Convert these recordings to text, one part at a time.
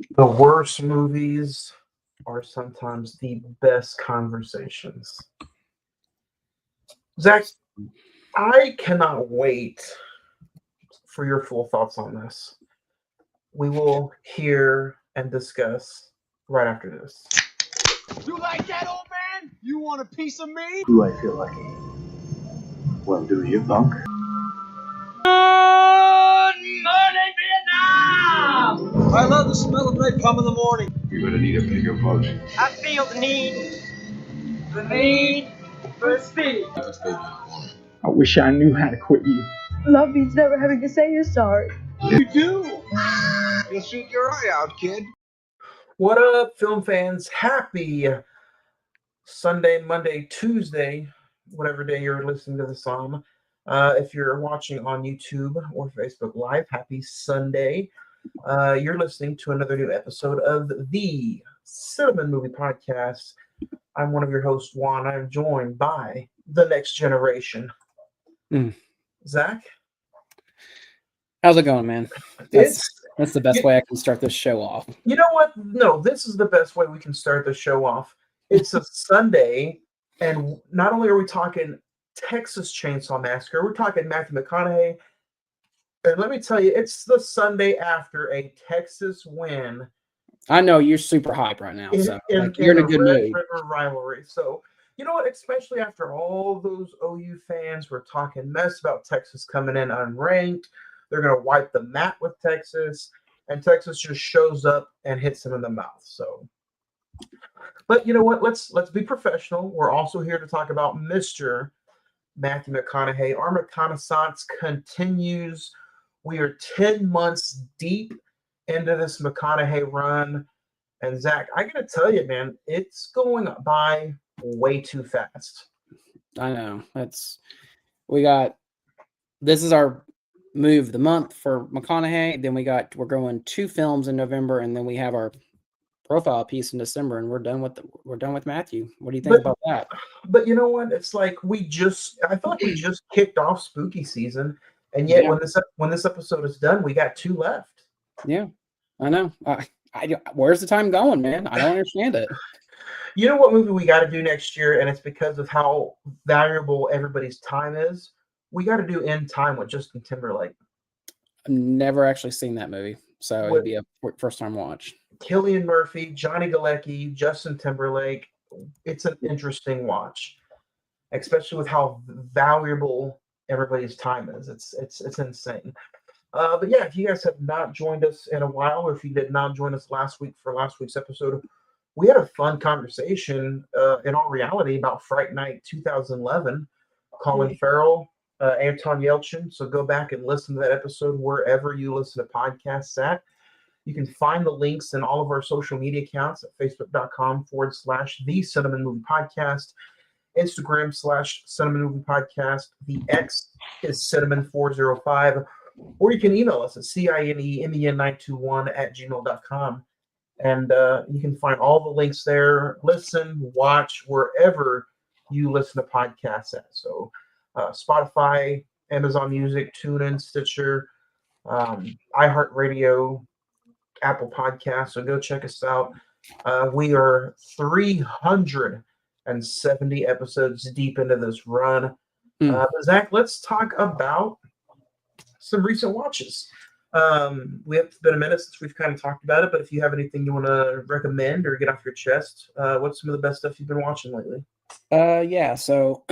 The worst movies are sometimes the best conversations. Zach, I cannot wait for your full thoughts on this. We will hear and discuss right after this. You like that, old man? You want a piece of me? Do I feel lucky? Well, do you, punk? Good morning, Vietnam! I love the smell of napalm in the morning. You're gonna need a bigger boat. I feel the need for speed. I wish I knew how to quit you. Love means never having to say you're sorry. You do? You'll shoot your eye out, kid. What up, film fans? Happy Sunday, Monday, Tuesday, whatever day you're listening to this on. If you're watching on YouTube or Facebook Live, happy Sunday. You're listening to another new episode of the Cine-Men Movie Podcast. I'm one of your hosts, Juan. I'm joined by the next generation. Zach? How's it going, man? That's the best way I can start this show off. You know what? No, this is the best way we can start the show off. It's a Sunday, and not only are we talking Texas Chainsaw Massacre, we're talking Mathew McConaghey. And let me tell you, it's the Sunday after a Texas win. I know you're super hype right now, so you're in a good mood. River rivalry. So, you know what? Especially after all those OU fans were talking mess about Texas coming in unranked. They're going to wipe the mat with Texas, and Texas just shows up and hits them in the mouth. So, but you know what? Let's be professional. We're also here to talk about Mr. Mathew McConaughey. Our reconnaissance continues. We are 10 months deep into this McConaughey run, and Zach, I got to tell you, man, it's going by way too fast. I know. This is our move of the month for McConaughey. Then we're going 2 films in November, and then we have our profile piece in December, and we're done with Matthew. What do you think about that? But you know what? It's like I feel like we just kicked off spooky season, and yet when this episode is done, we got 2 left. Yeah, I know. Where's the time going, man? I don't understand it. You know what movie we got to do next year, and it's because of how valuable everybody's time is. We got to do In Time with Justin Timberlake. I've never actually seen that movie, so it'd be a first time watch. Cillian Murphy, Johnny Galecki, Justin Timberlake. It's an interesting watch, especially with how valuable everybody's time is. It's insane. But yeah, if you guys have not joined us in a while, or if you did not join us last week for last week's episode, we had a fun conversation in all reality about Fright Night 2011. Colin Farrell, Anton Yelchin. So go back and listen to that episode wherever you listen to podcasts at. You can find the links in all of our social media accounts at facebook.com/the Cine-Men Movie Podcast, Instagram /Cine-Men Movie Podcast. The X is Cine-Men405, or you can email us at cinemen921@gmail.com. And you can find all the links there. Listen, watch wherever you listen to podcasts at. So Spotify, Amazon Music, TuneIn, Stitcher, iHeartRadio, Apple Podcasts. So go check us out. We are 370 episodes deep into this run. Zach, let's talk about some recent watches. It's been a minute since we've kind of talked about it, but if you have anything you want to recommend or get off your chest, what's some of the best stuff you've been watching lately? So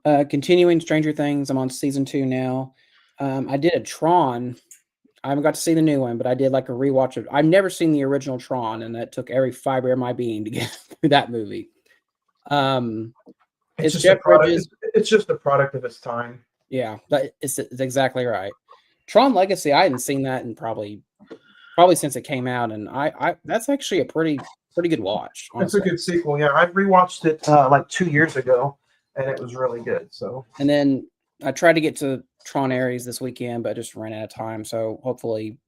continuing Stranger Things. I'm on season 2 now. I did a Tron. I haven't got to see the new one, but I did like a rewatch of. I've never seen the original Tron, and that took every fiber of my being to get through that movie. It's Jeff Bridges. It's just a product of its time. Yeah, it's exactly right. Tron Legacy. I hadn't seen that in probably since it came out, and I that's actually a pretty good watch. Honestly. It's a good sequel. Yeah, I rewatched it like 2 years ago, and it was really good. So, and then I tried to get to Tron Ares this weekend, but just ran out of time. So hopefully,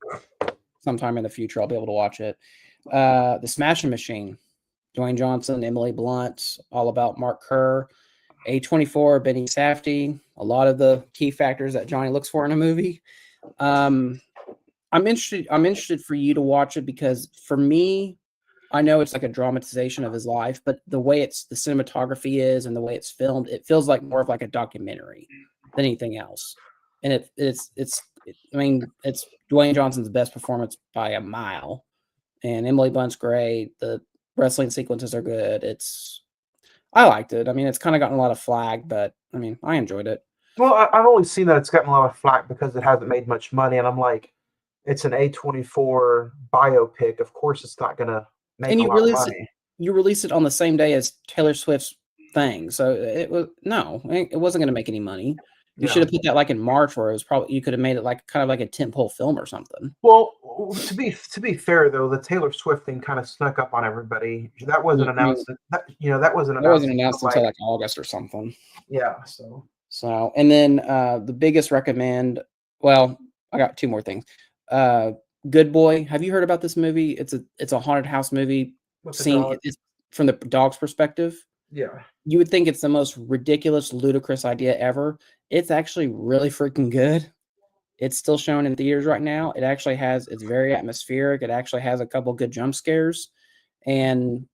sometime in the future, I'll be able to watch it. The Smashing Machine, Dwayne Johnson, Emily Blunt, all about Mark Kerr, A24, Benny Safdie, a lot of the key factors that Johnny looks for in a movie. I'm interested for you to watch it because for me, I know it's like a dramatization of his life, but the way the cinematography is and the way it's filmed, it feels like more of like a documentary than anything else. And it's Dwayne Johnson's best performance by a mile, and Emily Blunt's great. The wrestling sequences are good. I liked it. I mean, it's kind of gotten a lot of flag, but I mean, I enjoyed it. Well, I've only seen that it's gotten a lot of flack because it hasn't made much money, and I'm like, it's an A24 biopic. Of course, it's not gonna make a lot of money. You released it on the same day as Taylor Swift's thing, so it wasn't going to make any money. You should have put that like in March, where it was probably you could have made it like kind of like a tentpole film or something. Well, to be fair though, the Taylor Swift thing kind of snuck up on everybody. That wasn't announced. That wasn't announced until like August or something. Yeah. So and then the biggest recommend. Well, I got two more things. Good Boy. Have you heard about this movie? It's a haunted house movie. It's from the dog's perspective. Yeah. You would think it's the most ridiculous, ludicrous idea ever. It's actually really freaking good. It's still showing in theaters right now. It's very atmospheric. It actually has a couple good jump scares. And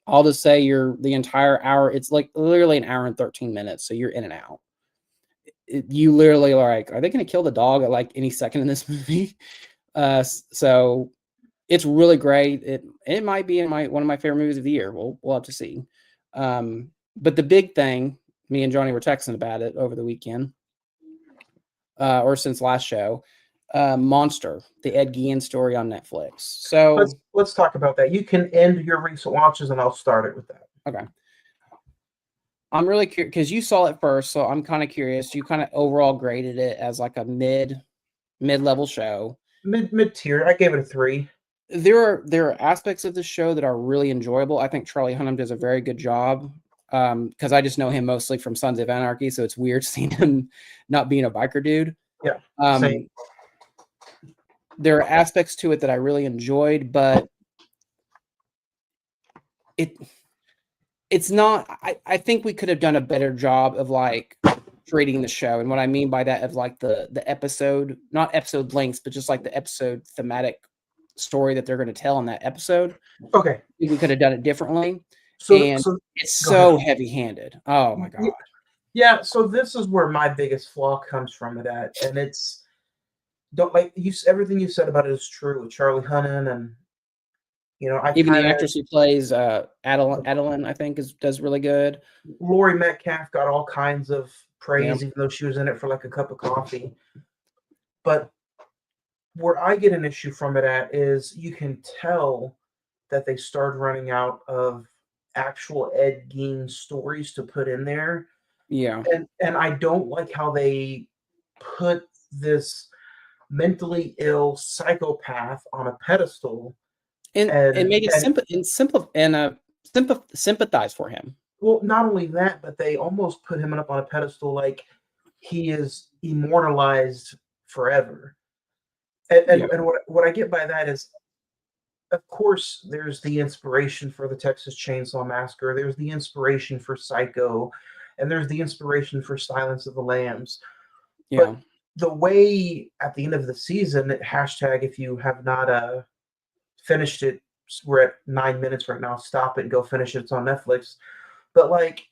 I'll just say the entire hour, it's like literally an hour and 13 minutes. So you're in and out. You literally are like, are they going to kill the dog at like any second in this movie? So it's really great. It might be one of my favorite movies of the year. We'll have to see. But the big thing, me and Johnny were texting about it over the weekend, or since last show, Monster, the Ed Gein story on Netflix. So let's talk about that. You can end your recent watches, and I'll start it with that. Okay. I'm really curious because you saw it first, so I'm kind of curious. You kind of overall graded it as like a mid-level show. Mid-tier. I gave it a 3. There are aspects of the show that are really enjoyable. I think Charlie Hunnam does a very good job because I just know him mostly from Sons of Anarchy, so it's weird seeing him not being a biker dude. Yeah. Same. There are aspects to it that I really enjoyed, but it's not. I think we could have done a better job of like treating the show, and what I mean by that is like the episode, not episode lengths, but just like the episode thematic story that they're going to tell in that episode. Okay, we could have done it differently. So it's so heavy-handed. Oh my god. Yeah. So this is where my biggest flaw comes from with that, and it's everything you said about it is true. Charlie Hunnam, and even the actress who plays Adeline, I think does really good. Laurie Metcalf got all kinds of praise, even though she was in it for like a cup of coffee. But where I get an issue from it at is you can tell that they started running out of actual Ed Gein stories to put in there. Yeah. And I don't like how they put this mentally ill psychopath on a pedestal and made it sympathize for him. Well, not only that, but they almost put him up on a pedestal like he is immortalized forever. And what I get by that is, of course, there's the inspiration for the Texas Chainsaw Massacre. There's the inspiration for Psycho, and there's the inspiration for Silence of the Lambs. Yeah. But the way at the end of the season, hashtag if you have not finished it, we're at 9 minutes right now. Stop it and go finish it. It's on Netflix. But like,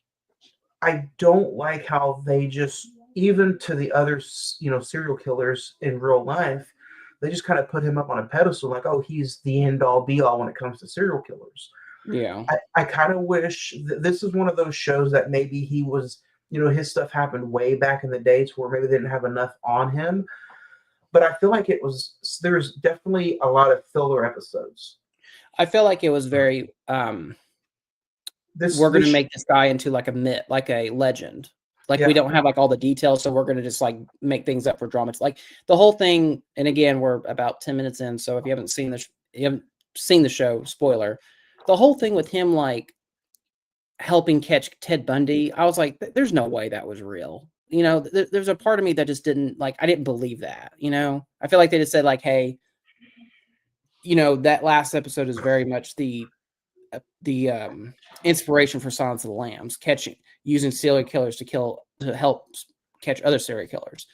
I don't like how they just, even to the other, serial killers in real life, they just kind of put him up on a pedestal, like, oh, he's the end all be all when it comes to serial killers. Yeah. I kind of wish this is one of those shows that maybe he was, his stuff happened way back in the day to where maybe they didn't have enough on him. But I feel like there's definitely a lot of filler episodes. I feel like it was very, we're going to make this guy into like a myth, like a legend. Like we don't have like all the details, so we're going to just like make things up for drama. It's like the whole thing. And again, we're about 10 minutes in, so if you haven't seen the show, spoiler. The whole thing with him like helping catch Ted Bundy, I was like, there's no way that was real. There's a part of me that just didn't like. I didn't believe that. I feel like they just said like, hey, that last episode is very much the inspiration for Silence of the Lambs, using serial killers to help catch other serial killers.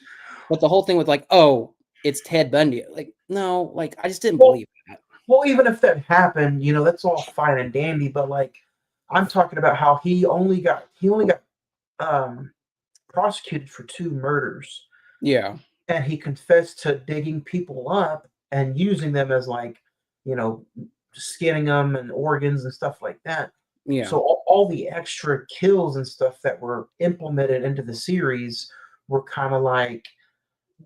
But the whole thing with like, oh, it's Ted Bundy. Like, no, like I just didn't Well, believe that. well, even if that happened, that's all fine and dandy. But like, I'm talking about how he only got prosecuted for 2 murders, Yeah, and he confessed to digging people up and using them as like, you know, skinning them and organs and stuff like that. yeah. So all the extra kills and stuff that were implemented into the series were kind of like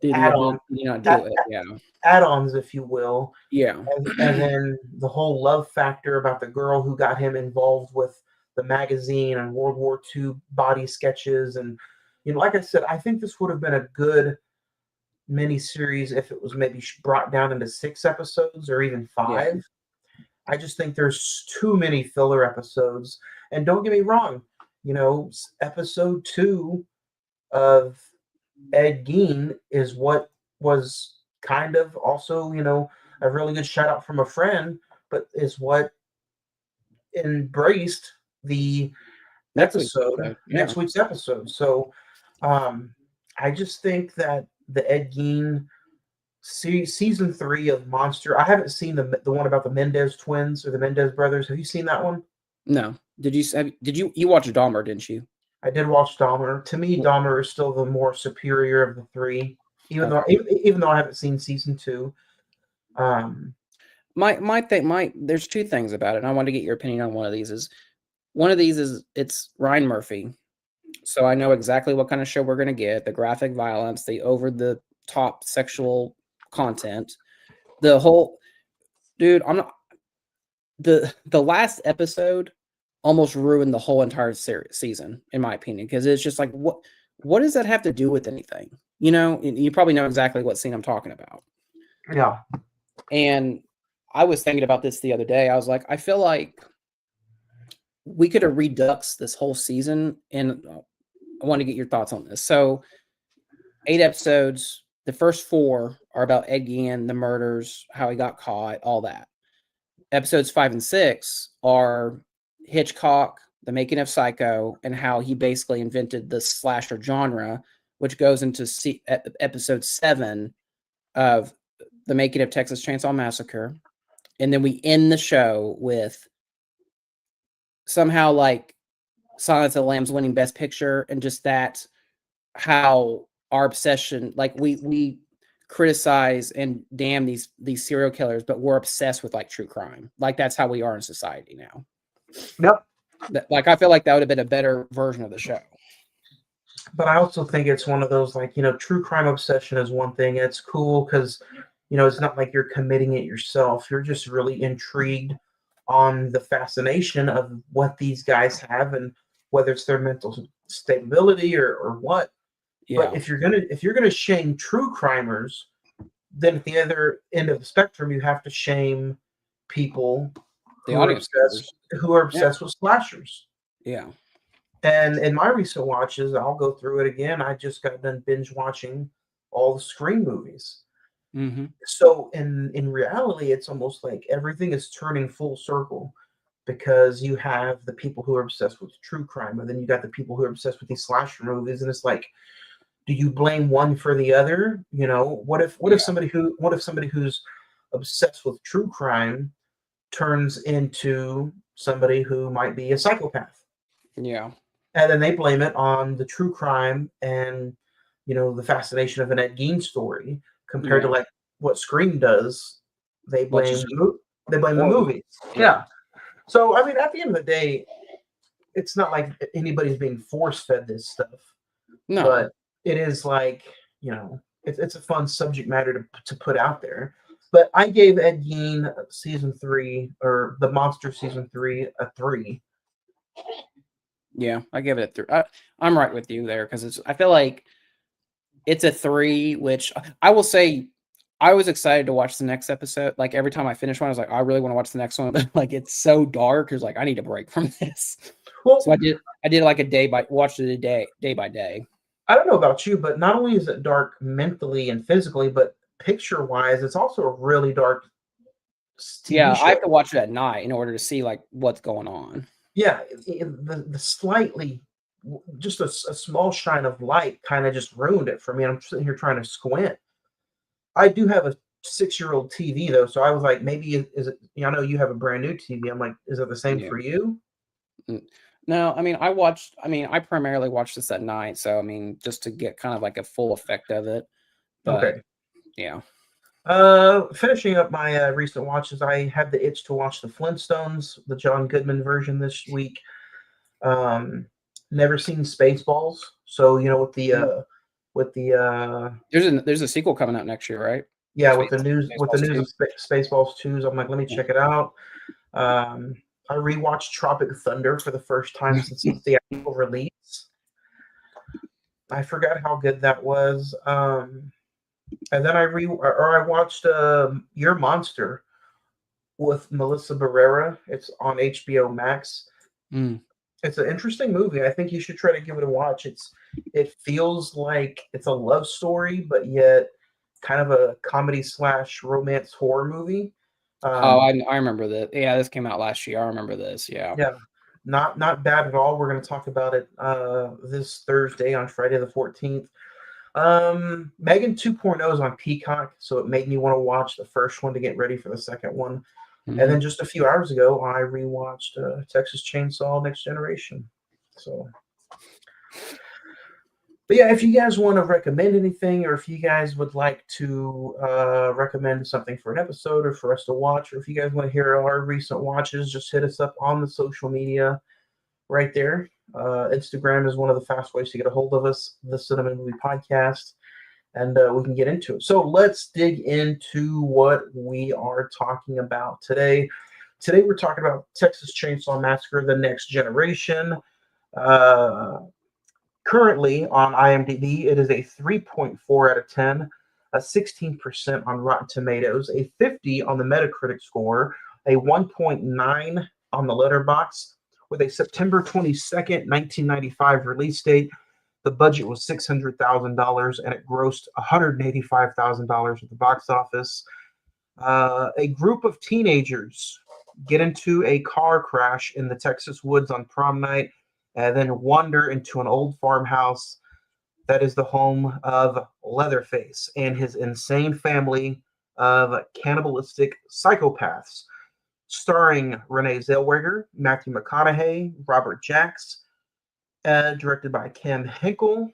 Did he add-on did he not do it? Yeah, add-ons, if you will. yeah, And then the whole love factor about the girl who got him involved with the magazine and World War II body sketches. And, like I said, I think this would have been a good miniseries if it was maybe brought down into 6 episodes or even 5. yeah, I just think there's too many filler episodes. And don't get me wrong, episode 2 of Ed Gein is what was kind of also, a really good shout out from a friend, but is what embraced the next week. Yeah, next week's episode. So I just think that the Ed Gein season 3 of Monster. I haven't seen the one about the Mendez twins or the Mendez brothers. Have you seen that one? no. Did you watch Dahmer? Didn't you? I did watch Dahmer. To me, Dahmer is still the more superior of the 3, even Okay. though I haven't seen season 2. There's 2 things about it, and I want to get your opinion on one of these. It's Ryan Murphy, so I know exactly what kind of show we're going to get: the graphic violence, the over the top sexual content, the whole dude. I'm not the last episode almost ruined the whole entire season, in my opinion, because it's just like what does that have to do with anything? You probably know exactly what scene I'm talking about. Yeah. And I was thinking about this the other day. I was like, I feel like we could have reduxed this whole season, and I want to get your thoughts on this. So 8 episodes, the first 4 are about Ed Gein, the murders, how he got caught, all that. Episodes 5 and 6 are Hitchcock, the making of Psycho, and how he basically invented the slasher genre, which goes into episode 7 of the making of Texas Chainsaw Massacre. And then we end the show with somehow like Silence of the Lambs winning Best Picture, and just that how our obsession, like we criticize and damn these serial killers, but we're obsessed with like true crime. Like that's how we are in society now. Yep. Like I feel like that would have been a better version of the show. But I also think it's one of those, like, true crime obsession is one thing. It's cool because, it's not like you're committing it yourself. You're just really intrigued on the fascination of what these guys have, and whether it's their mental stability or what. Yeah. But if you're gonna shame true crimers, then at the other end of the spectrum, you have to shame people who are obsessed with slashers. Yeah. And in my recent watches, I'll go through it again. I just got done binge watching all the Scream movies. Mm-hmm. So in reality, it's almost like everything is turning full circle, because you have the people who are obsessed with true crime, and then you got the people who are obsessed with these slasher movies, and it's like, do you blame one for the other? What if somebody who's obsessed with true crime turns into somebody who might be a psychopath? Yeah. And then they blame it on the true crime and, the fascination of an Ed Gein story, compared to like what Scream does. They blame the movies. Yeah. So, I mean, at the end of the day, it's not like anybody's being force-fed this stuff. No. But it is like, it's a fun subject matter to put out there. But I gave Ed Gein season 3, or the Monster season 3, a 3. Yeah, I give it a 3. I'm right with you there, because I feel like it's a 3, which I will say I was excited to watch the next episode. Like every time I finish one, I was like, I really want to watch the next one. But like it's so dark, it's like I need a break from this. Well, so I did like watched it day by day. I don't know about you, but not only is it dark mentally and physically, but picture-wise, it's also a really dark TV show. I have to watch it at night in order to see like what's going on. Yeah, the slightly, just a small shine of light kind of just ruined it for me. I'm sitting here trying to squint. I do have a 6-year-old TV though, so I was like, maybe is it? I know you have a brand new TV. I'm like, is it the same Yeah. for you? No, I mean, I primarily watched this at night, so I mean, just to get kind of like a full effect of it. But Okay. yeah. Finishing up my recent watches, I had the itch to watch the Flintstones, the John Goodman version this week. Never seen Spaceballs, so There's a sequel coming out next year, right? yeah, with the news Spaceballs 2. of Spaceballs 2s, I'm like, let me check it out. I rewatched Tropic Thunder for the first time since its theatrical release. I forgot how good that was. And then I watched Your Monster with Melissa Barrera. It's on HBO Max. Mm. It's an interesting movie. I think you should try to give it a watch. It feels like it's a love story, but yet kind of a comedy / romance horror movie. I remember that. Yeah, this came out last year. I remember this. Yeah. Yeah, not bad at all. We're going to talk about it this Thursday on Friday the 14th. Megan 2.0 is on Peacock, so it made me want to watch the first one to get ready for the second one. Mm-hmm. And then just a few hours ago, I rewatched Texas Chainsaw Next Generation. So, but yeah, if you guys want to recommend anything, or if you guys would like to recommend something for an episode or for us to watch, or if you guys want to hear our recent watches, just hit us up on the social media right there. Instagram is one of the fast ways to get a hold of us, the Cine-Men Movie Podcast, and we can get into it. So let's dig into what we are talking about today. Today we're talking about Texas Chainsaw Massacre: The Next Generation. Currently on IMDb, it is a 3.4 out of 10, a 16% on Rotten Tomatoes, a 50 on the Metacritic score, a 1.9 on the Letterboxd, with a September 22nd, 1995 release date. The budget was $600,000 and it grossed $185,000 at the box office. A group of teenagers get into a car crash in the Texas woods on prom night and then wander into an old farmhouse that is the home of Leatherface and his insane family of cannibalistic psychopaths. Starring Renee Zellweger, Mathew McConaghey, Robert Jacks, directed by Kim Hinkle.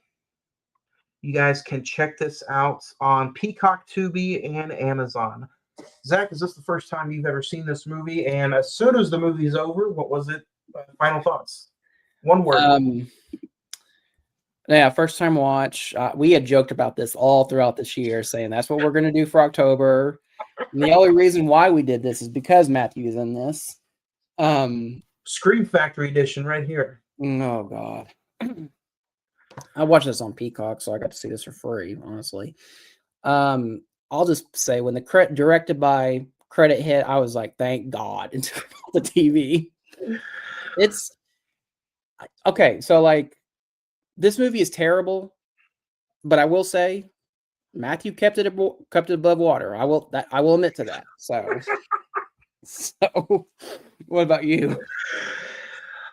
You guys can check this out on Peacock, Tubi, and Amazon. Zach, is this the first time you've ever seen this movie? And as soon as the movie's over, what was it? Final thoughts? One word. Yeah, first time watch. We had joked about this all throughout this year, saying that's what we're going to do for October. And the only reason why we did this is because Matthew's in this. Scream Factory edition right here. Oh, God. I watched this on Peacock, so I got to see this for free, honestly. I'll just say when the directed by credit hit, I was like, thank God, and took the TV. It's okay. So like, this movie is terrible, but I will say Mathew kept it above water. I will admit to that. So what about you?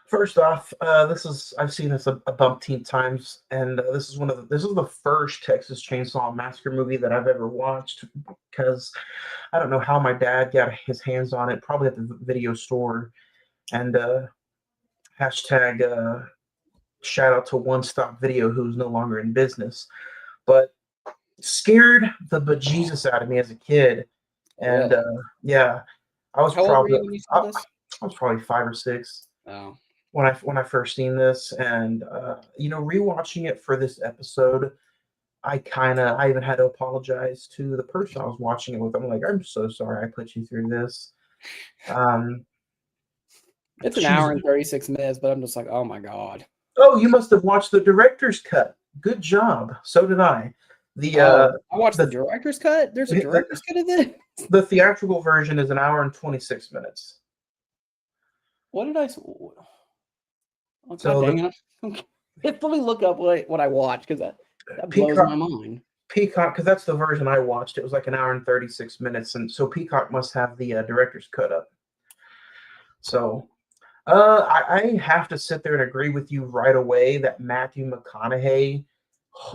First off, I've seen this a bumpteen times, and this is the first Texas Chainsaw Massacre movie that I've ever watched, because I don't know how my dad got his hands on it, probably at the video store, and hashtag shout out to One Stop Video, who's no longer in business, but scared the bejesus out of me as a kid, and yeah, I was How old were you when you saw this? I was probably 5 or 6. Oh. When I first seen this, and rewatching it for this episode, I even had to apologize to the person I was watching it with. I'm like, I'm so sorry I put you through this. It's an hour and 36 minutes, but I'm just like, oh my God. Oh, you must have watched the director's cut. Good job. So did I. I watched the director's cut. There's a director's cut of this. The theatrical version is an hour and 26 minutes. What did I? Oh, So dang it. Let me look up what I watched, because that blows my mind. Peacock, because that's the version I watched. It was like an hour and 36 minutes, and so Peacock must have the director's cut up. So I have to sit there and agree with you right away that Mathew McConaughey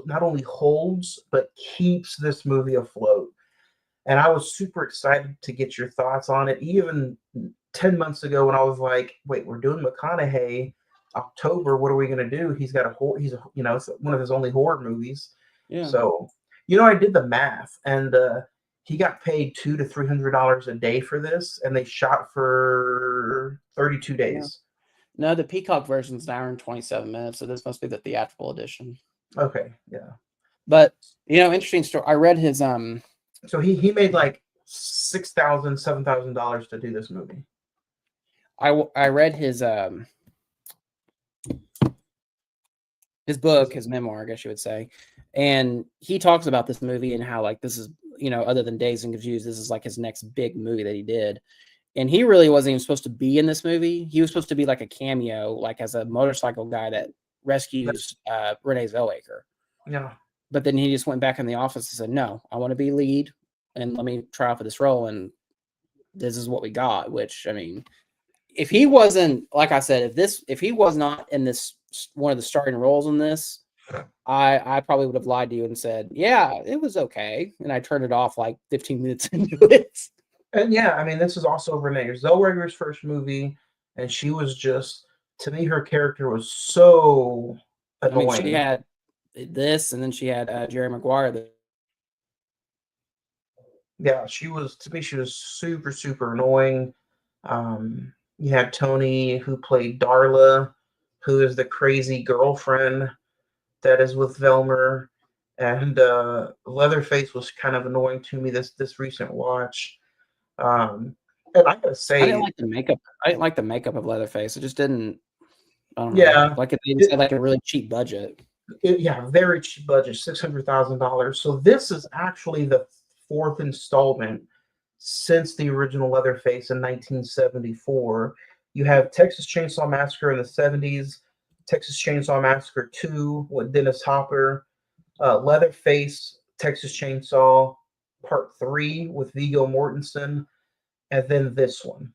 not only holds but keeps this movie afloat. and I was super excited to get your thoughts on it. Even 10 months ago, when I was like, "Wait, we're doing McConaughey October. What are we gonna do?" He's got a horror. It's one of his only horror movies. Yeah. So, I did the math, and he got paid $200 to $300 a day for this, and they shot for 32 days. No, the Peacock version's an hour and 27 minutes, so this must be the theatrical edition. Okay, yeah. But interesting story. I read his So he made like $6,000, $7,000 to do this movie. I read his book, his memoir, I guess you would say, and he talks about this movie and how like this is other than Dazed and Confused, this is like his next big movie that he did. And he really wasn't even supposed to be in this movie. He was supposed to be like a cameo, like as a motorcycle guy that rescues Renee Zellweger. Yeah. But then he just went back in the office and said, "No, I want to be lead, and let me try out for this role." And this is what we got. Which, I mean, if he wasn't, like I said, if he was not in this one of the starting roles in this, I probably would have lied to you and said, "Yeah, it was okay," and I turned it off like 15 minutes into it. And yeah, I mean, this is also Renee Zellweger's first movie, and she was just, to me, her character was so annoying. I mean, she had this, and then she had Jerry Maguire. Yeah, she was super, super annoying. You had Tony, who played Darla, who is the crazy girlfriend that is with Velmer, and Leatherface was kind of annoying to me this recent watch. And I gotta say, I didn't like the makeup. I didn't like the makeup of Leatherface. It just didn't. I don't know. Yeah, Like they just had like a really cheap budget. Very cheap budget, $600,000. So this is actually the fourth installment since the original Leatherface in 1974. You have Texas Chainsaw Massacre in the 70s, Texas Chainsaw Massacre 2 with Dennis Hopper, Leatherface, Texas Chainsaw Part 3 with Viggo Mortensen, and then this one.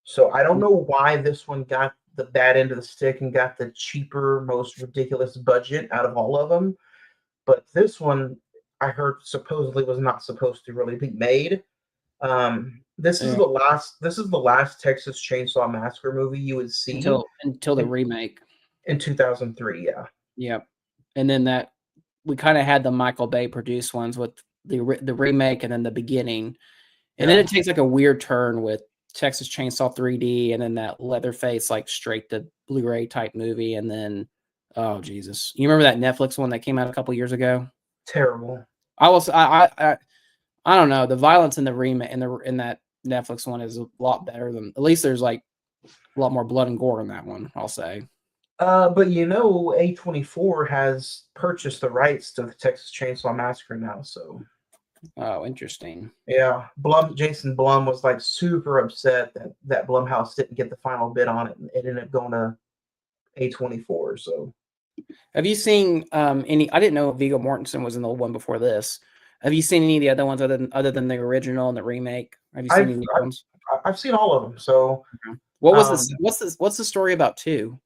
So I don't know why this one got the bad end of the stick and got the cheaper, most ridiculous budget out of all of them. But this one, I heard supposedly was not supposed to really be made. This is the last Texas Chainsaw Massacre movie you would see until the remake in 2003. Yeah. Yep. And then that we kind of had the Michael Bay produced ones with the remake and then the beginning, and then it takes like a weird turn with Texas Chainsaw 3D, and then that Leatherface like straight to Blu-ray type movie, and then oh Jesus, you remember that Netflix one that came out a couple years ago? Terrible. I don't know, the violence in the remake in that Netflix one is a lot better than, at least there's like a lot more blood and gore in that one, I'll say. But A24 has purchased the rights to the Texas Chainsaw Massacre now, so. Oh, interesting. Yeah, Jason Blum was like super upset that Blumhouse didn't get the final bid on it, and it ended up going to A24. So, have you seen any? I didn't know Viggo Mortensen was in the one before this. Have you seen any of the other ones other than the original and the remake? Have you seen any ones? I've seen all of them. So, what was this? What's the story about too?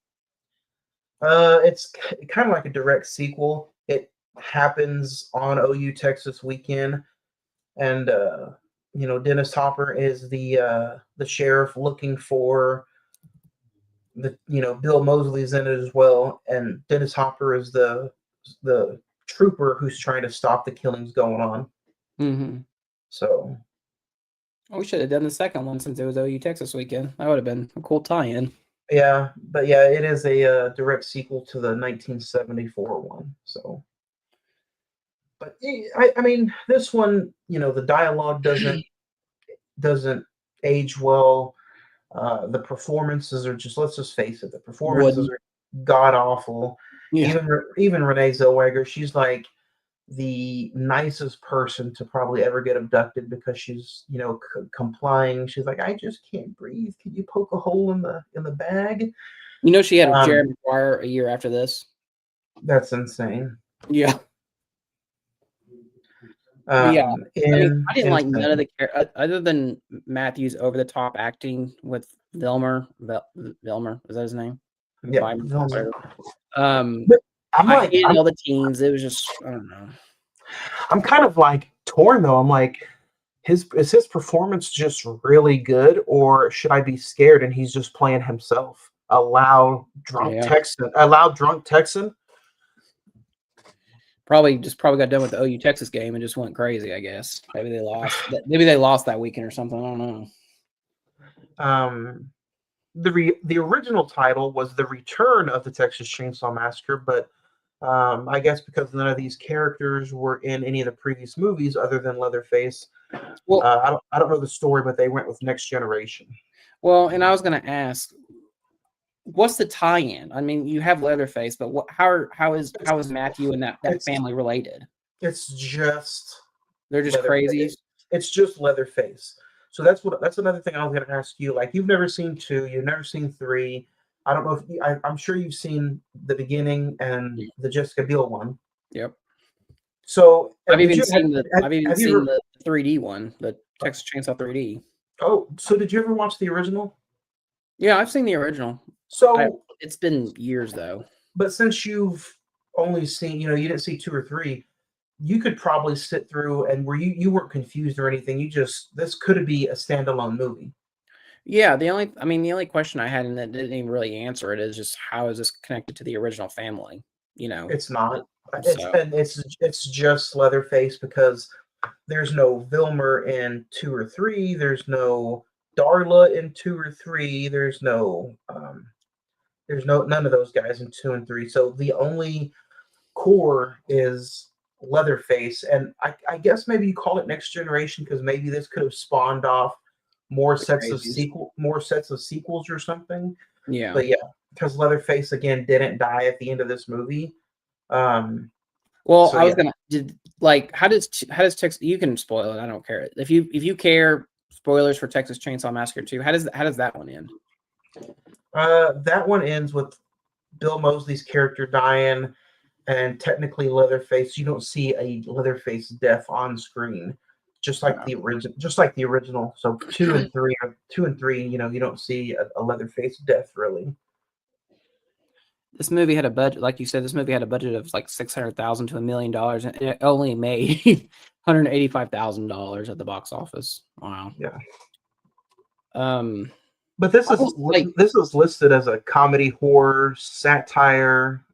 It's kind of like a direct sequel. It happens on OU Texas weekend, and Dennis Hopper is the sheriff looking for Bill Moseley's in it as well, and Dennis Hopper is the trooper who's trying to stop the killings going on. Mm-hmm. So, we should have done the second one since it was OU Texas weekend. That would have been a cool tie-in. Yeah, but yeah, it is a direct sequel to the 1974 one. So, but I mean, this one, the dialogue doesn't age well. The performances are just, let's just face it, the performances are god awful. Yeah. Even Renee Zellweger, she's like the nicest person to probably ever get abducted because she's complying. She's like, I just can't breathe. Can you poke a hole in the bag? She had Jerry Maguire a year after this. That's insane. Yeah. I didn't like none of the other than Matthew's over the top acting with Velmer. Velmer, is that his name? Yeah. I hated all the teams. It was just, I don't know. I'm kind of like torn though. I'm like, Is his performance just really good, or should I be scared and he's just playing himself? A loud drunk Yeah. Texan. A loud drunk Texan. Probably got done with the OU Texas game and just went crazy, I guess. Maybe they lost. Maybe they lost that weekend or something. I don't know. The original title was The Return of the Texas Chainsaw Massacre, but I guess because none of these characters were in any of the previous movies other than Leatherface, Well, I don't know the story, but they went with Next Generation. well, and I was going to ask, what's the tie-in? I mean, you have Leatherface, but how is Mathew and that family related? It's just They're just Leatherface. crazies. It's just Leatherface. So that's another thing I was going to ask you. Like, you've never seen 2, you've never seen 3. I don't know if I'm sure you've seen the beginning and the Jessica Biel one. Yep. So I've even seen the 3D one, the Texas Chainsaw 3D. Oh, so did you ever watch the original? Yeah, I've seen the original. So it's been years though. But since you've only seen, you didn't see 2 or 3, you could probably sit through and where you weren't confused or anything. This could be a standalone movie. Yeah, the only question I had and that didn't even really answer it is just how is this connected to the original family? It's not. So. It's just Leatherface because there's no Vilmer in 2 or 3. There's no Darla in 2 or 3. There's none of those guys in 2 and 3. So the only core is Leatherface, and I guess maybe you call it Next Generation because maybe this could have spawned off more sets of sequels or something. Yeah. But yeah, because Leatherface again didn't die at the end of this movie. Well, so, I was gonna how does Texas? You can spoil it. I don't care. If you care, spoilers for Texas Chainsaw Massacre 2. How does that one end? That one ends with Bill Moseley's character dying, and technically Leatherface. You don't see a Leatherface death on screen, just like the original. So 2 and 3, you don't see a Leatherface death really. This movie had a budget, like you said. This movie had a budget of like $600,000 to $1 million, and it only made $185,000 at the box office. Wow. Yeah. But this is listed as a comedy horror satire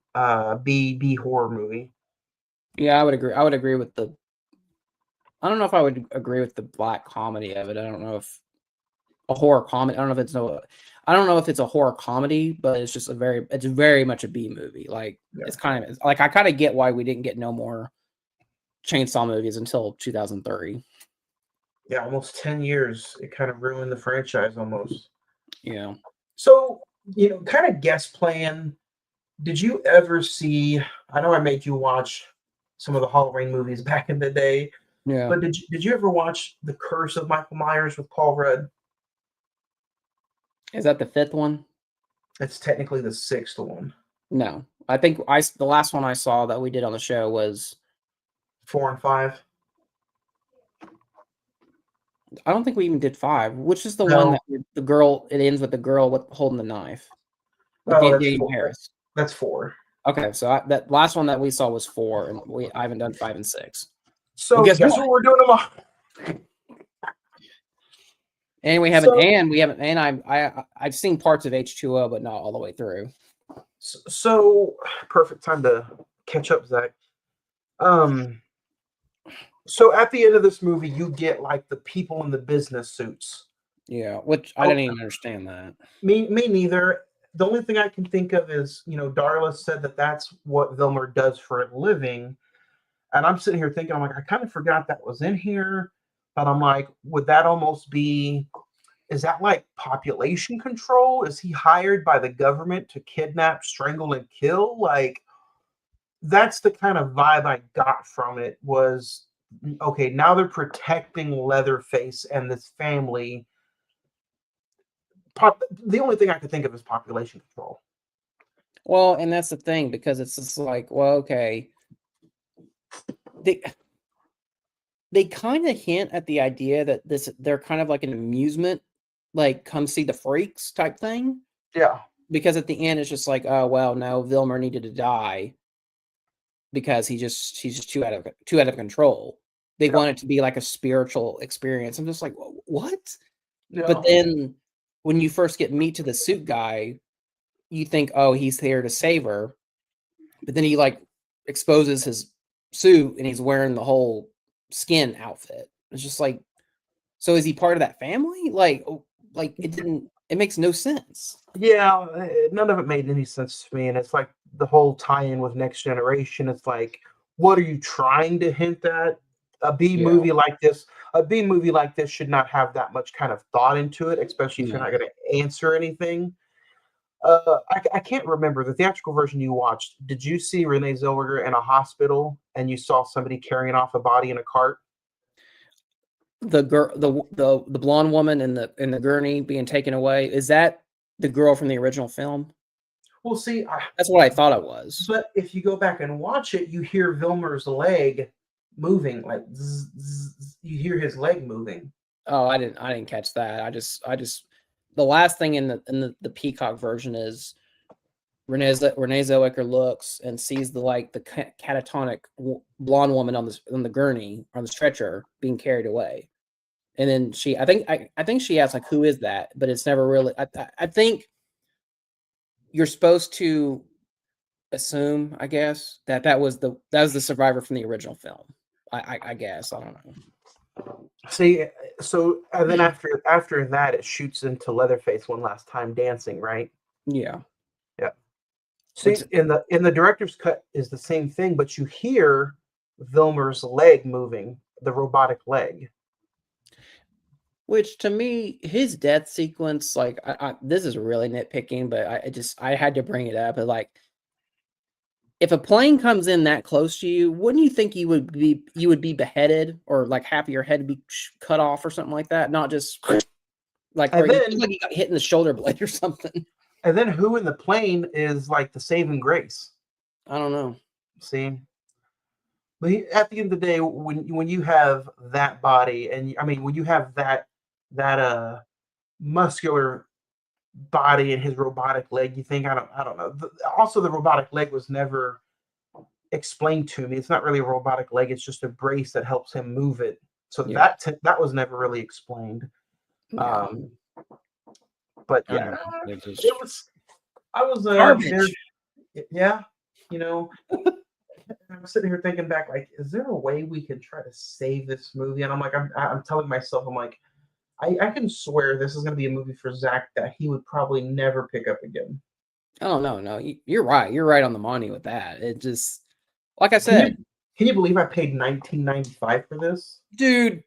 B horror movie. Yeah, I would agree. I would agree with the. I don't know if I would agree with the black comedy of it. I don't know if a horror comedy. I don't know if it's a horror comedy, but it's just it's very much a B movie. Like It's kind of like I kind of get why we didn't get no more Chainsaw movies until 2003. Yeah, almost 10 years. It kind of ruined the franchise almost. Yeah. So, kind of guest playing. Did you ever see? I know I made you watch some of the Halloween movies back in the day. Yeah. But did you ever watch The Curse of Michael Myers with Paul Rudd? Is that the 5th one? It's technically the 6th one. No, I think the last one I saw that we did on the show was 4 and 5. I don't think we even did 5. Which is the one that the girl? It ends with the girl holding the knife. With Daniel Harris. That's 4. Okay, so that last one that we saw was 4, and I haven't done 5 and 6. So guess what we're doing tomorrow? And I've seen parts of H2O, but not all the way through. So perfect time to catch up, Zach. So at the end of this movie, you get like the people in the business suits. Yeah, which I didn't even understand that. Me neither. The only thing I can think of is, Darla said that's what Vilmer does for a living. And I'm sitting here thinking, I'm like, I kind of forgot that was in here. But I'm like, would that almost be, is that like population control? Is he hired by the government to kidnap, strangle, and kill? Like, that's the kind of vibe I got from it was, okay, now they're protecting Leatherface and this family. The only thing I could think of is population control. Well, and that's the thing, because it's just like, well, okay. They kind of hint at the idea that they're kind of like an amusement, like come see the freaks type thing. Yeah. Because at the end it's just like, oh well, no, Vilmer needed to die because he's just too out of control. they want it to be like a spiritual experience. I'm just like, what? Yeah. But then when you first get meet to the suit guy, you think, oh, he's here to save her. But then he like exposes his suit and he's wearing the whole skin outfit. It's just like, so is he part of that family? Like it makes no sense. Yeah, none of it made any sense to me. And it's like the whole tie-in with Next Generation. It's like, what are you trying to hint at? A B movie like this should not have that much kind of thought into it, especially if you're not going to answer anything. I can't remember the theatrical version you watched. Did you see Renee Zellweger in a hospital and you saw somebody carrying off a body in a cart? The girl, the blonde woman in the gurney being taken away, is that the girl from the original film? Well, see, that's what I thought it was. But if you go back and watch it, you hear Vilmer's leg moving, like zzz, zzz, you hear his leg moving. Oh, I didn't catch that. I just the last thing in the Peacock version is Renee Zellweger looks and sees the catatonic blonde woman on the gurney, on the stretcher, being carried away, and then I think she asks like, who is that? But it's never really. I think you're supposed to assume, I guess, that was the survivor from the original film. I guess, I don't know. See, so and then after that, it shoots into Leatherface one last time dancing, right? Yeah. See, in the director's cut is the same thing, but you hear Vilmer's leg moving, the robotic leg. Which to me, his death sequence, like this is really nitpicking, but I had to bring it up. But like, if a plane comes in that close to you, wouldn't you think you would be beheaded, or like have your head be cut off or something like that? Not just like, like you got hit in the shoulder blade or something. And then who in the plane is like the saving grace? I don't know. See, but at the end of the day, when you have that body, and I mean when you have that muscular body and his robotic leg, you think I don't know. Also, the robotic leg was never explained to me. It's not really a robotic leg; it's just a brace that helps him move it. So that was never really explained. Yeah. But yeah, I was garbage. Yeah, you know, I'm sitting here thinking back, like, is there a way we can try to save this movie? And I'm like, I'm telling myself, I'm like, I can swear this is going to be a movie for Zach that he would probably never pick up again. Oh no, you're right. You're right on the money with that. It just, like I said, can you believe I paid $19.95 for this, dude?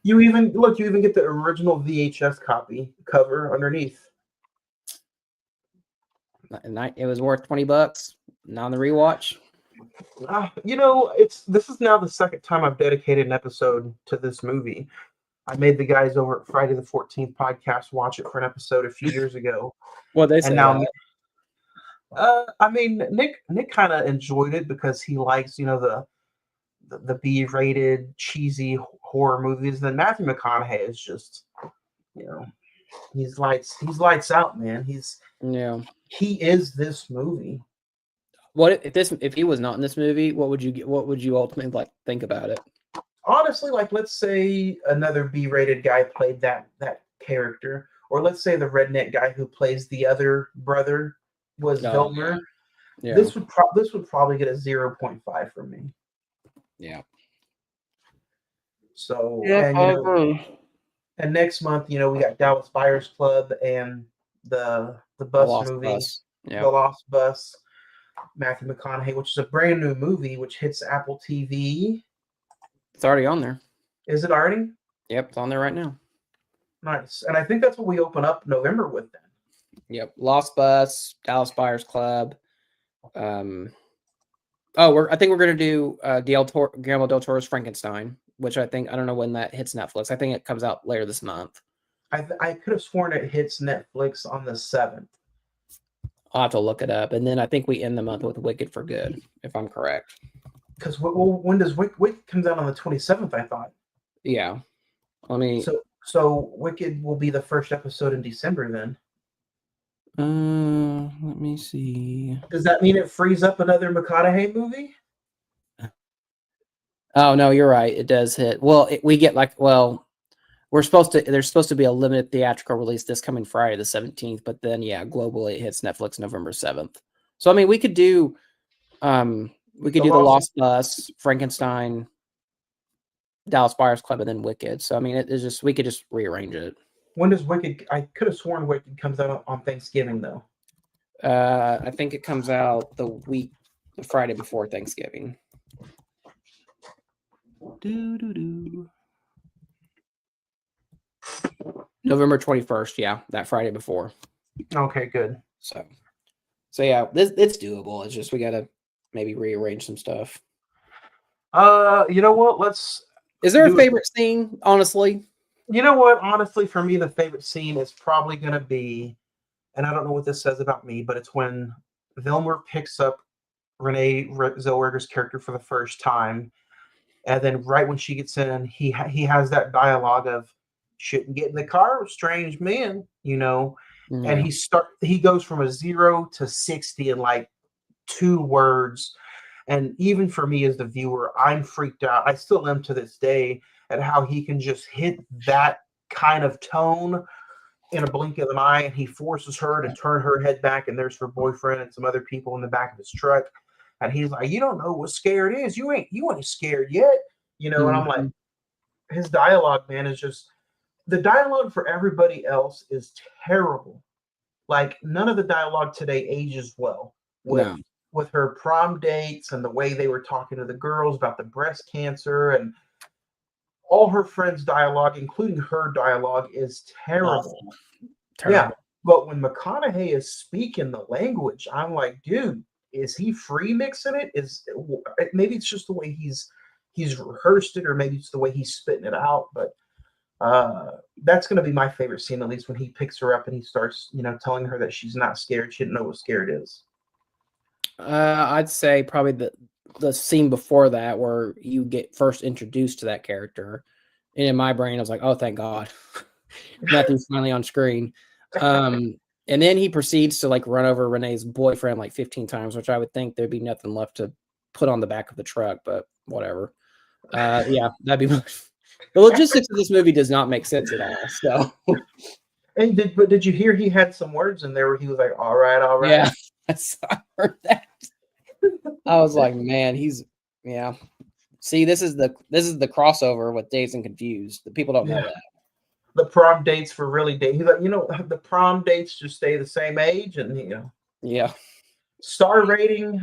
You even get the original VHS copy cover underneath. It was worth $20. Not on the rewatch. This is now the second time I've dedicated an episode to this movie. I made the guys over at Friday the 14th podcast watch it for an episode a few years ago. Well, they say now. I mean, Nick kind of enjoyed it because he likes, the B-rated cheesy horror movies. Then Mathew McConaghey is just, he's lights out, man. He is this movie. What if he was not in this movie? What would you ultimately think about it? Honestly, let's say another B-rated guy played that character, or let's say the redneck guy who plays the other brother was Vilmer. Yeah. This would probably get a 0.5 from me. Yeah. So and next month, we got Dallas Buyers Club and the bus movie, The Lost Bus, Mathew McConaughey, which is a brand new movie which hits Apple TV. It's already on there. Is it already? Yep, it's on there right now. Nice. And I think that's what we open up November with then. Yep. Lost Bus, Dallas Buyers Club. I think we're gonna do Guillermo del Toro's Frankenstein, which I don't know when that hits Netflix. I think it comes out later this month. I could have sworn it hits Netflix on the 7th. I'll have to look it up. And then I think we end the month with Wicked for Good, if I'm correct. Because when does Wicked comes out on the 27th? I thought. Yeah. So Wicked will be the first episode in December then. Let me see. Does that mean it frees up another McConaughey movie? Oh no, you're right. It does hit. Well, we get there's supposed to be a limited theatrical release this coming Friday, the 17th, but then globally it hits Netflix November 7th. So I mean, we could do The Lost Bus, Frankenstein, Dallas Buyers Club, and then Wicked. So I mean, we could just rearrange it. When does Wicked? I could have sworn Wicked comes out on Thanksgiving though. I think it comes out the Friday before Thanksgiving. November 21st, yeah, that Friday before. Okay, good. So yeah, it's doable. It's just we gotta maybe rearrange some stuff. You know what? Is there a favorite scene, honestly? You know what? Honestly, for me, the favorite scene is probably gonna be, and I don't know what this says about me, but it's when Vilmer picks up Renee Zellweger's character for the first time, and then right when she gets in, he has that dialogue of "shouldn't get in the car with strange men," and he goes from a 0 to 60 in like 2 words. And even for me as the viewer, I'm freaked out. I still am to this day at how he can just hit that kind of tone in a blink of an eye, and he forces her to turn her head back, and there's her boyfriend and some other people in the back of his truck, and he's like, "You don't know what scared is. You ain't scared yet," And I'm like, his dialogue, man, is just the dialogue for everybody else is terrible. Like none of the dialogue today ages well with her prom dates and the way they were talking to the girls about the breast cancer, and all her friends' dialogue, including her dialogue, is terrible. Yeah, but when McConaughey is speaking the language, I'm like, dude, is he free mixing it? Maybe it's just the way he's rehearsed it, or maybe it's the way he's spitting it out. But that's going to be my favorite scene, at least when he picks her up and he starts, telling her that she's not scared. She didn't know what scared is. I'd say probably the scene before that where you get first introduced to that character. And in my brain, I was like, oh, thank God. Matthew's finally on screen. And then he proceeds to like run over Renee's boyfriend like 15 times, which I would think there'd be nothing left to put on the back of the truck, but whatever. Yeah, that'd be much. The logistics of this movie does not make sense at all. So, and did you hear he had some words in there where he was like, all right. Yeah, I heard that. I was like, man, yeah. See, this is the crossover with Dazed and Confused. The people don't know that. The prom dates for really date. He's like, the prom dates just stay the same age, and Yeah. Star rating.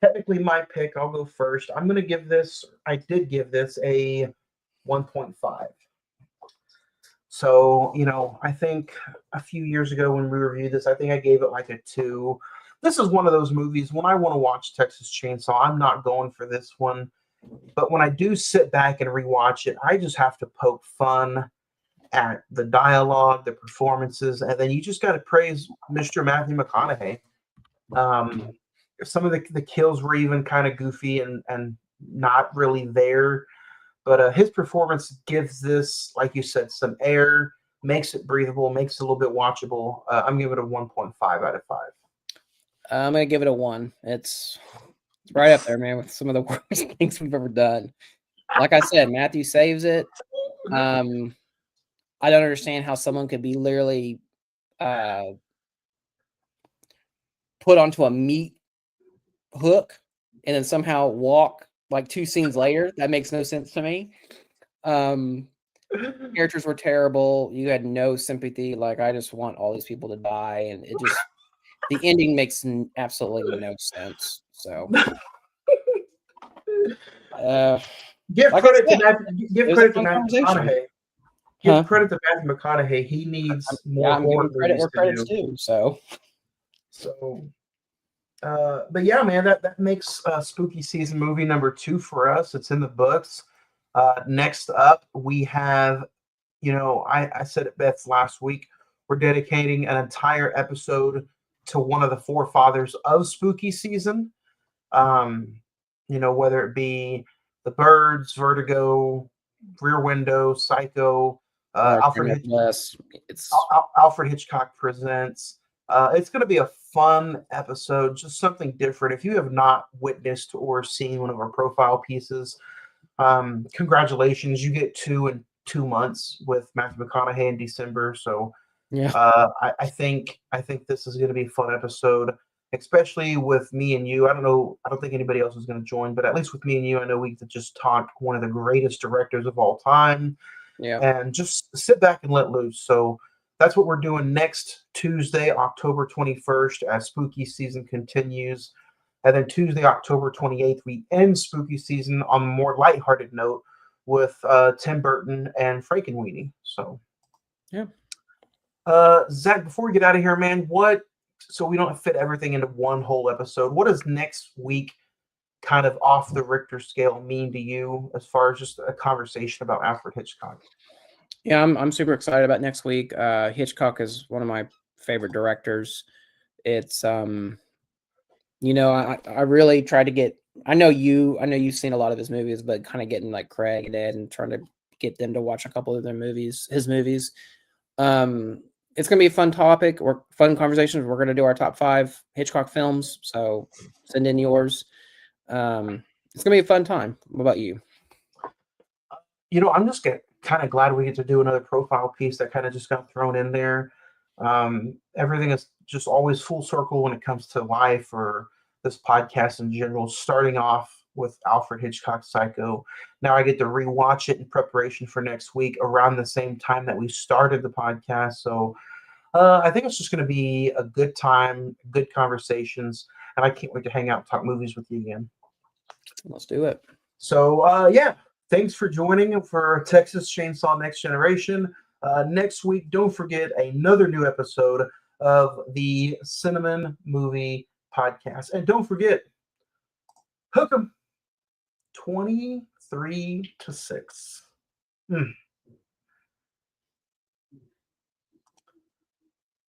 Technically my pick. I'll go first. I'm gonna give this. I did give this a 1.5. So I think a few years ago when we reviewed this, I think I gave it like a 2. This is one of those movies when I want to watch Texas Chainsaw, I'm not going for this one. But when I do sit back and rewatch it, I just have to poke fun at the dialogue, the performances, and then you just got to praise Mr. Mathew McConaghey. Some of the kills were even kind of goofy and not really there, but his performance gives this, like you said, some air, makes it breathable, makes it a little bit watchable. I'm giving it a 1.5 out of 5. I'm gonna give it a 1. It's right up there, man, with some of the worst things we've ever done. Like I said, Matthew saves it. I don't understand how someone could be literally put onto a meat hook and then somehow walk like 2 scenes later. That makes no sense to me. Characters were terrible. You had no sympathy. Like, I just want all these people to die, and it just the ending makes absolutely no sense. So give like credit said, to Matthew McConaughey. Give credit to Matthew McConaughey. He needs more horror movies where credit's due. So but yeah, man, that makes spooky season movie number 2 for us. It's in the books. Next up, we have, I said it best last week, we're dedicating an entire episode to one of the forefathers of spooky season. Whether it be The Birds, Vertigo, Rear Window, Psycho, Alfred Hitchcock Presents, It's going to be a fun episode, just something different. If you have not witnessed or seen one of our profile pieces, congratulations. You get 2 in 2 months with Mathew McConaghey in December. So Yeah. I think this is going to be a fun episode, especially with me and you. I don't think anybody else is going to join, but at least with me and you, I know we could just talk one of the greatest directors of all time Yeah. and just sit back and let loose. So that's what we're doing next Tuesday, October 21st, as spooky season continues. And then Tuesday, October 28th, we end spooky season on a more lighthearted note with Tim Burton and Frankenweenie. So, Yeah. Zach, before we get out of here, man, so we don't fit everything into one whole episode, what does next week kind of off the Richter scale mean to you as far as just a conversation about Alfred Hitchcock? Yeah, I'm super excited about next week. Hitchcock is one of my favorite directors. It's I really tried to get. I know you've seen a lot of his movies, but kind of getting like Craig and Ed and trying to get them to watch a couple of his movies. It's gonna be a fun topic or fun conversations. We're gonna do our top 5 Hitchcock films, so send in yours. It's gonna be a fun time. What about you? I'm just kind of glad we get to do another profile piece that kind of just got thrown in there. Everything is just always full circle when it comes to life or this podcast in general, starting off with Alfred Hitchcock's Psycho. Now I get to rewatch it in preparation for next week around the same time that we started the podcast. So I think it's just going to be a good time, good conversations, and I can't wait to hang out and talk movies with you again. Let's do it. So, yeah, thanks for joining for Texas Chainsaw Next Generation. Next week, don't forget another new episode of the Cine-Men movie podcast. And don't forget, hook 'em 23-6.